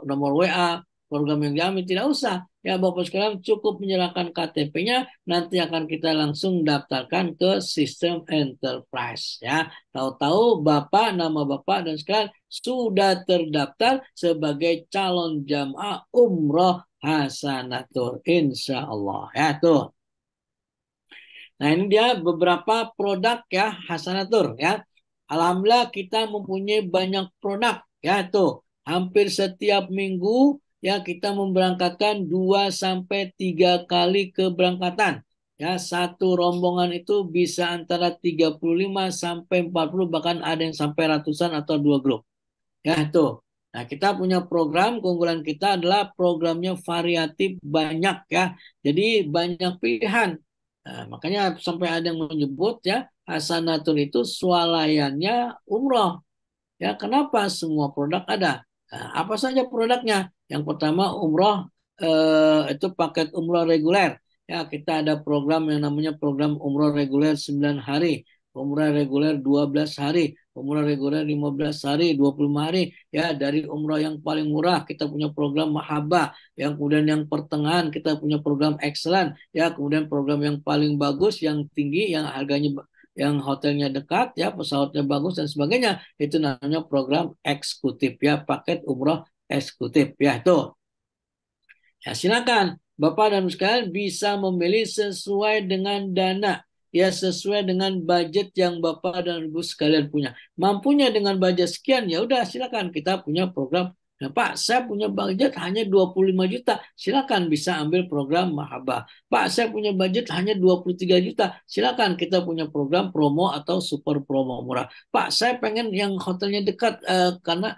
nomor WA, program yang diambil tidak usah. Ya Bapak sekalian cukup menyerahkan KTP-nya, nanti akan kita langsung daftarkan ke sistem enterprise ya. Tahu-tahu Bapak, nama Bapak dan sekalian sudah terdaftar sebagai calon jamaah umroh Hasanatur insya Allah ya tuh. Nah, ini dia beberapa produk ya Hasanatur ya. Alhamdulillah kita mempunyai banyak produk ya tuh. Hampir setiap minggu ya kita memberangkatkan 2 sampai 3 kali keberangkatan. Ya, satu rombongan itu bisa antara 35 sampai 40, bahkan ada yang sampai ratusan atau 2 grup. Ya, tuh. Nah, kita punya program, keunggulan kita adalah programnya variatif banyak ya. Jadi banyak pilihan. Nah, makanya sampai ada yang menyebut ya, Hasanatul itu swalayannya umroh. Ya, kenapa semua produk ada? Nah, apa saja produknya? Yang pertama umroh itu paket umroh reguler. Ya, kita ada program yang namanya program umroh reguler 9 hari, umroh reguler 12 hari, umroh reguler 15 hari, 25 hari. Ya, dari umroh yang paling murah kita punya program Mahabbah, yang kemudian yang pertengahan kita punya program Excellent, ya, kemudian program yang paling bagus, yang tinggi, yang harganya yang hotelnya dekat, ya, pesawatnya bagus dan sebagainya. Itu namanya program eksekutif ya, paket umroh eksekutif ya itu. Ya, silakan Bapak dan Ibu sekalian bisa memilih sesuai dengan dana, ya sesuai dengan budget yang Bapak dan Ibu sekalian punya. Mampunya dengan budget sekian, ya udah silakan kita punya program Nah, Pak, saya punya budget hanya 25 juta. Silakan bisa ambil program Mahabah. Pak, saya punya budget hanya 23 juta. Silakan kita punya program promo atau super promo murah. Pak, saya pengen yang hotelnya dekat karena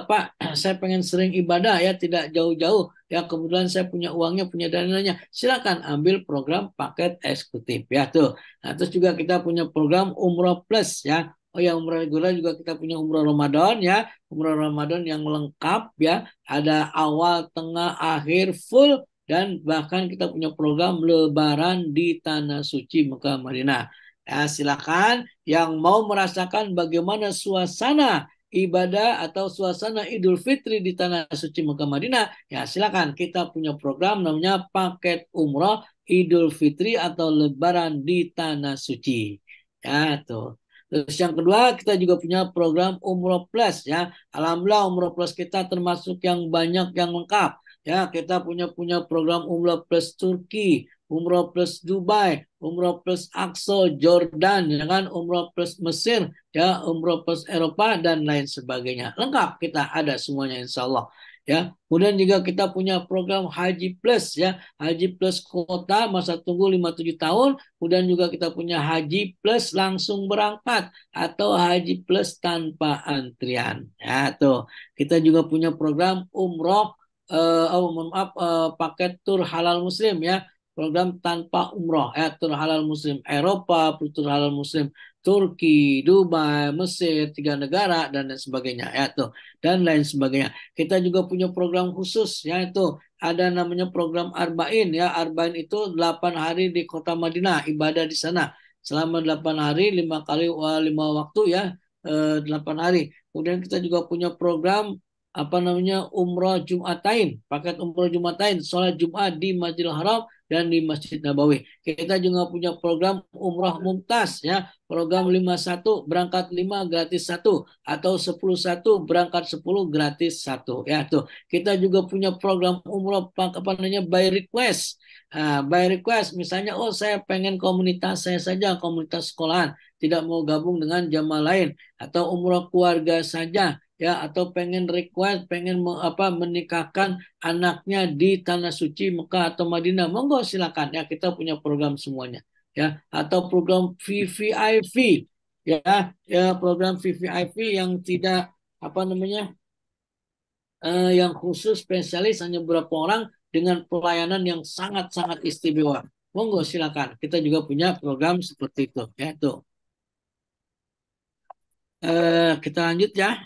Pak, saya pengen sering ibadah ya, tidak jauh-jauh. Ya, kebetulan saya punya uangnya, punya dananya. Silakan ambil program paket eksekutif ya tuh. Nah, terus juga kita punya program Umroh Plus ya. Oh ya, umroh reguler juga kita punya umroh Ramadan ya, umroh Ramadan yang lengkap ya, ada awal, tengah, akhir, full, dan bahkan kita punya program Lebaran di Tanah Suci Mekah Madinah. Ya, silakan yang mau merasakan bagaimana suasana ibadah atau suasana Idul Fitri di Tanah Suci Mekah Madinah, ya silakan kita punya program namanya paket umroh Idul Fitri atau Lebaran di Tanah Suci. Ya, tuh. Terus yang kedua, kita juga punya program Umroh Plus ya. Alhamdulillah Umroh Plus kita termasuk yang banyak yang lengkap. Ya, kita punya program Umroh Plus Turki, Umroh Plus Dubai, Umroh Plus Aqsa Jordan, ya kan, Umroh Plus Mesir, ya, Umroh Plus Eropa dan lain sebagainya. Lengkap kita ada semuanya insya Allah. Ya, kemudian juga kita punya program Haji Plus ya, Haji Plus kuota masa tunggu 57 tahun. Kemudian juga kita punya Haji Plus langsung berangkat atau Haji Plus tanpa antrian. Ya, tuh. Kita juga punya program umroh mohon maaf paket tur halal muslim ya. Program tanpa umroh ya, tur halal muslim Eropa, tur halal muslim Turki, Dubai, Mesir, 3 negara dan lain sebagainya ya tuh, dan lain sebagainya. Kita juga punya program khusus yaitu ada namanya program Arba'in ya. Arba'in itu 8 hari di kota Madinah, ibadah di sana selama 8 hari, 5 kali 5 waktu ya, 8 hari. Kemudian kita juga punya program apa namanya umroh Jumatain, paket umroh Jumatain, sholat Jumat di Masjidil Haram dan di Masjid Nabawi. Kita juga punya program umroh Mumtaz ya, program 51 berangkat 5 gratis satu atau 10 1 berangkat 10 gratis satu ya tuh. Kita juga punya program umroh apa namanya by request. Nah, by request misalnya oh saya pengen komunitas saya saja, komunitas sekolahan, tidak mau gabung dengan jamaah lain atau umroh keluarga saja ya, atau pengen request pengen menikahkan anaknya di tanah suci Mekah atau Madinah, monggo silakan ya, kita punya program semuanya ya, atau program VVIP ya, ya program VVIP yang tidak apa namanya yang khusus spesialis hanya beberapa orang dengan pelayanan yang sangat-sangat istimewa, monggo silakan, kita juga punya program seperti itu ya tuh. Kita lanjut ya.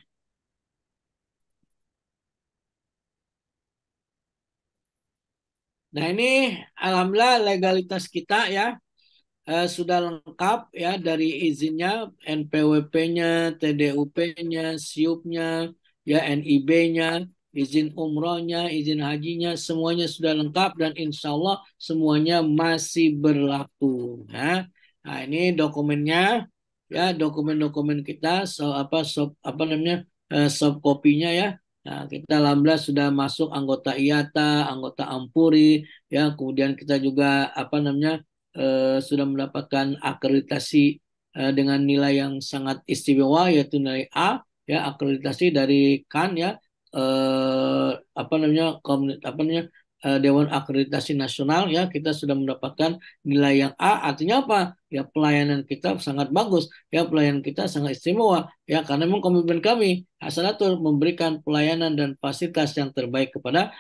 Nah ini alhamdulillah legalitas kita ya sudah lengkap ya, dari izinnya, NPWP-nya, TDUP-nya, SIUP-nya, ya NIB-nya, izin umrohnya, izin hajinya, semuanya sudah lengkap dan insya Allah semuanya masih berlaku. Ya. Nah ini dokumennya, ya dokumen-dokumen kita, apa namanya soft kopinya ya. Nah, kita alhamdulillah sudah masuk anggota IATA, anggota Ampuri, ya kemudian kita juga apa namanya sudah mendapatkan akreditasi dengan nilai yang sangat istimewa yaitu nilai A ya, akreditasi dari CAN ya, apa namanya apa namanya Dewan Akreditasi Nasional ya, kita sudah mendapatkan nilai yang A, artinya apa ya, pelayanan kita sangat bagus ya, pelayanan kita sangat istimewa ya, karena memang komitmen kami Hasanatul memberikan pelayanan dan fasilitas yang terbaik kepada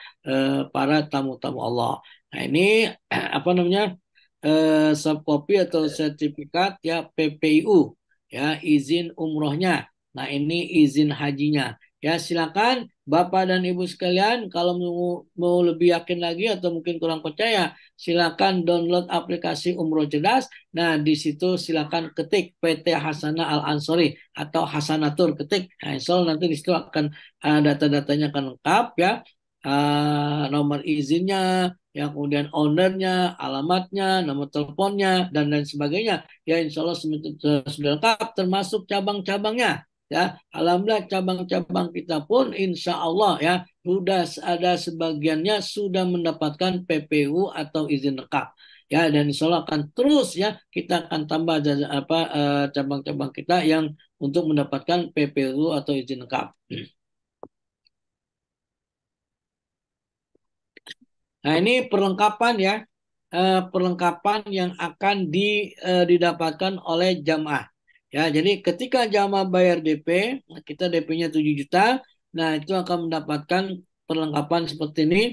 para tamu-tamu Allah. Nah ini apa namanya subkopi atau sertifikat ya PPIU ya, izin umrohnya. Nah ini izin hajinya. Ya silakan Bapak dan Ibu sekalian, kalau mau lebih yakin lagi atau mungkin kurang percaya, silakan download aplikasi Umroh Cerdas. Nah di situ silakan ketik PT Hasanah Al Ansori atau Hasanatur, ketik. Nah, insya Allah nanti di situ akan data-datanya akan lengkap ya. Nomor izinnya, ya kemudian ownernya, alamatnya, nomor teleponnya, dan lain sebagainya. Ya insya Allah sudah lengkap, termasuk cabang-cabangnya. Ya, alhamdulillah cabang-cabang kita pun insya Allah ya sudah ada sebagiannya sudah mendapatkan PPU atau izin lengkap. Ya, dan insya Allah akan terus ya kita akan tambah cabang-cabang kita yang untuk mendapatkan PPU atau izin lengkap. Nah, ini perlengkapan ya, perlengkapan yang akan didapatkan oleh jamaah. Ya, jadi ketika jamaah bayar DP, kita DP-nya 7 juta, nah itu akan mendapatkan perlengkapan seperti ini.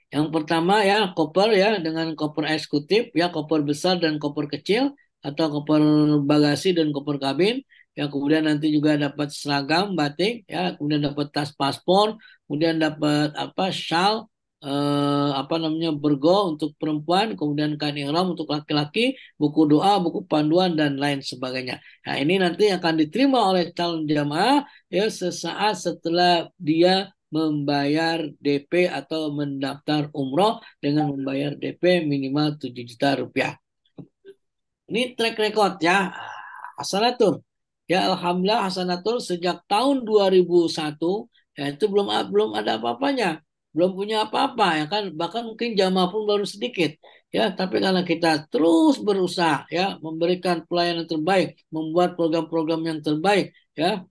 Yang pertama ya koper ya dengan koper eksekutif ya koper besar dan koper kecil atau koper bagasi dan koper kabin. Ya kemudian nanti juga dapat seragam batik ya kemudian dapat tas paspor kemudian dapat apa shawl apa namanya bergo untuk perempuan kemudian kain ihram untuk laki-laki buku doa buku panduan dan lain sebagainya. Nah ini nanti akan diterima oleh calon jamaah ya sesaat setelah dia membayar DP atau mendaftar umroh dengan membayar DP minimal 7 juta rupiah. Ini track record ya. Hasanatur. Ya Alhamdulillah Hasanatur sejak tahun 2001 ya itu belum ada apa-apanya. Belum punya apa-apa ya kan bahkan mungkin jamaah pun baru sedikit ya tapi karena kita terus berusaha ya memberikan pelayanan terbaik membuat program-program yang terbaik ya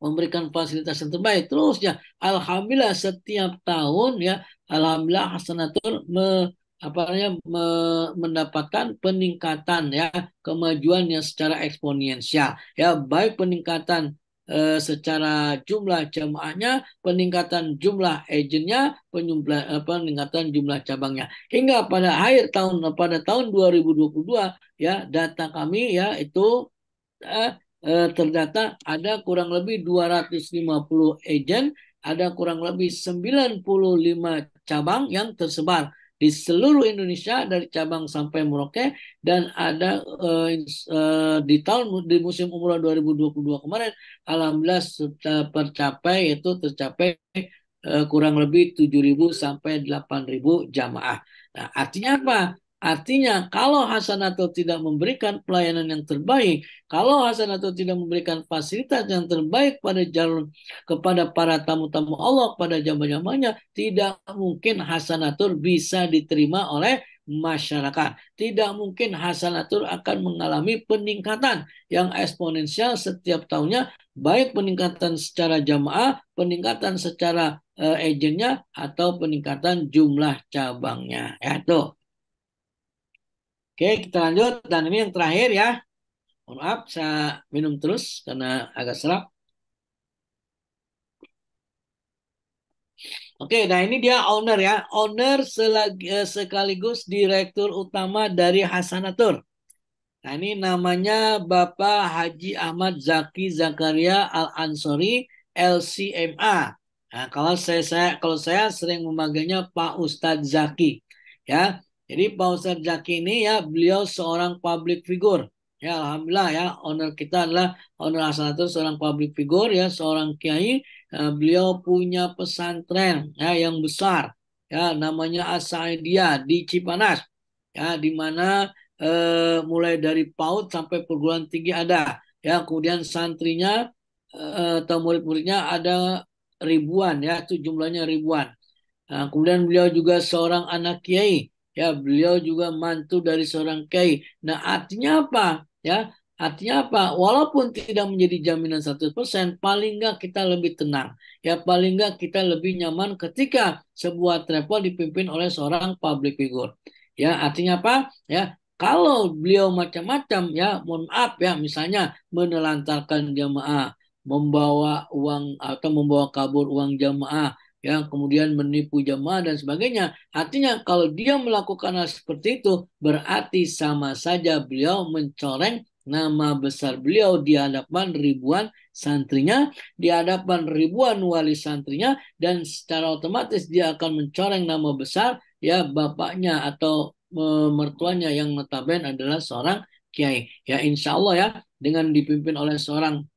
memberikan fasilitas yang terbaik. Terus ya, alhamdulillah setiap tahun ya, alhamdulillah Hasanatul apa namanya mendapatkan peningkatan ya kemajuan yang secara eksponensial ya baik peningkatan secara jumlah jamaahnya, peningkatan jumlah agentnya, peningkatan jumlah cabangnya. Hingga pada tahun 2022 ya data kami ya itu terdata ada kurang lebih 250 agen, ada kurang lebih 95 cabang yang tersebar di seluruh Indonesia dari cabang sampai Merauke dan ada di musim umroh 2022 kemarin alhamdulillah tercapai kurang lebih 7.000 sampai 8.000 jamaah. Nah, artinya apa? Artinya kalau Hasanatul tidak memberikan pelayanan yang terbaik, kalau Hasanatul tidak memberikan fasilitas yang terbaik pada jalur kepada para tamu-tamu Allah pada jamaah-jamaahnya, tidak mungkin Hasanatul bisa diterima oleh masyarakat. Tidak mungkin Hasanatul akan mengalami peningkatan yang eksponensial setiap tahunnya, baik peningkatan secara jamaah, peningkatan secara agennya, atau peningkatan jumlah cabangnya. Ya, tuh. Oke, kita lanjut. Dan ini yang terakhir ya. Mohon maaf, saya minum terus karena agak serak. Oke, nah ini dia owner ya. Owner sekaligus direktur utama dari Hasanatur. Nah ini namanya Bapak Haji Ahmad Zaki Zakaria Al-Ansori LCMA. Nah, kalau saya sering memanggilnya Pak Ustadz Zaki. Ya, jadi Pak Ustadz Zaki ini ya beliau seorang public figure. Ya, alhamdulillah ya, owner kita adalah owner Hasanatul seorang public figure ya, seorang kiai. Beliau punya pesantren ya yang besar ya namanya As-Saidiyah di Cipanas ya di mana mulai dari PAUD sampai perguruan tinggi ada ya kemudian santrinya atau murid-muridnya ada ribuan ya itu jumlahnya ribuan. Nah, kemudian beliau juga seorang anak kiai ya beliau juga mantu dari seorang kiai. Nah artinya apa ya artinya apa walaupun tidak menjadi jaminan 100% paling nggak kita lebih tenang ya paling nggak kita lebih nyaman ketika sebuah travel dipimpin oleh seorang public figure. Ya, artinya apa? Ya, kalau beliau macam-macam ya, mohon maaf ya, misalnya menelantarkan jamaah, membawa uang atau membawa kabur uang jamaah, ya, kemudian menipu jamaah dan sebagainya. Artinya kalau dia melakukan hal seperti itu, berarti sama saja beliau mencoreng nama besar beliau di hadapan ribuan santrinya, di hadapan ribuan wali santrinya, dan secara otomatis dia akan mencoreng nama besar ya bapaknya atau mertuanya yang notabene adalah seorang kiai. Ya insya Allah ya dengan dipimpin oleh seorang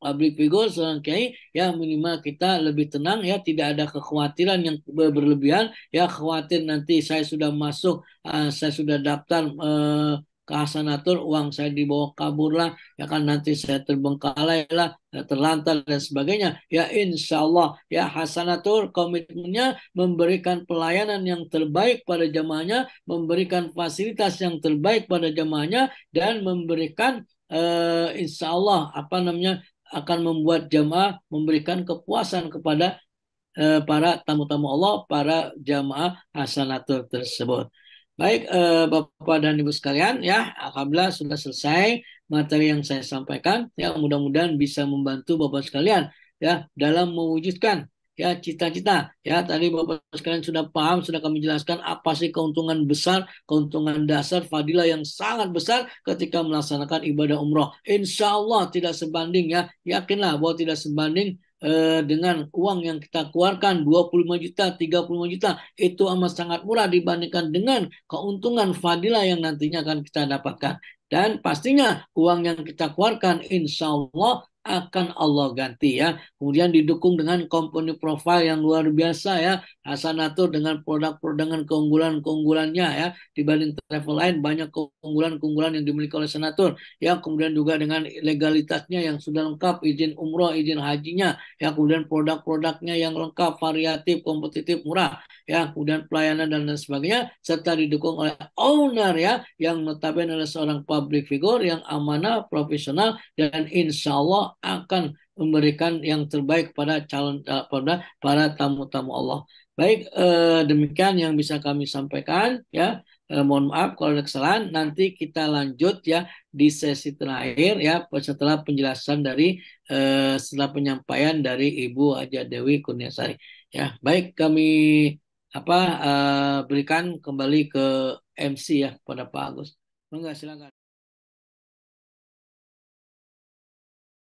public figure, seorang kiai, ya minimal kita lebih tenang ya tidak ada kekhawatiran yang berlebihan ya khawatir nanti saya sudah masuk, saya sudah daftar ke Hasanatur, uang saya dibawa kabur lah, ya kan nanti saya terbengkalai lah, terlantar dan sebagainya. Ya insya Allah ya Hasanatur komitmennya memberikan pelayanan yang terbaik pada jamaahnya, memberikan fasilitas yang terbaik pada jamaahnya, dan memberikan insya Allah apa namanya akan membuat jamaah memberikan kepuasan kepada para tamu-tamu Allah, para jamaah Hasanatul tersebut. Baik, Bapak dan Ibu sekalian, ya, alhamdulillah sudah selesai materi yang saya sampaikan. Ya, mudah-mudahan bisa membantu Bapak sekalian ya dalam mewujudkan ya cita-cita. Ya, tadi Bapak sekalian sudah paham, sudah kami jelaskan apa sih keuntungan besar, keuntungan dasar, fadilah yang sangat besar ketika melaksanakan ibadah umroh. Insya Allah tidak sebanding ya, yakinlah bahwa tidak sebanding dengan uang yang kita keluarkan 25 juta, 35 juta itu amat sangat murah dibandingkan dengan keuntungan fadilah yang nantinya akan kita dapatkan. Dan pastinya uang yang kita keluarkan insya Allah akan Allah ganti ya. Kemudian didukung dengan company profile yang luar biasa ya. Hasanatur dengan produk-produk dengan keunggulan-keunggulannya ya. Dibanding travel lain banyak keunggulan-keunggulan yang dimiliki oleh Sanatur. Ya, kemudian juga dengan legalitasnya yang sudah lengkap, izin umroh, izin hajinya, ya, kemudian produk-produknya yang lengkap, variatif, kompetitif, murah, ya, kemudian pelayanan dan lain sebagainya, serta didukung oleh owner ya, yang notabene adalah seorang public figure yang amanah, profesional, dan insya Allah akan memberikan yang terbaik pada calon pada para tamu-tamu Allah. Baik, demikian yang bisa kami sampaikan ya. Mohon maaf kalau ada kesalahan. Nanti kita lanjut ya di sesi terakhir ya setelah penjelasan dari setelah penyampaian dari Ibu Haja Dewi Kurniasari. Ya, baik kami apa berikan kembali ke MC ya pada Pak Agus. Enggak, silakan.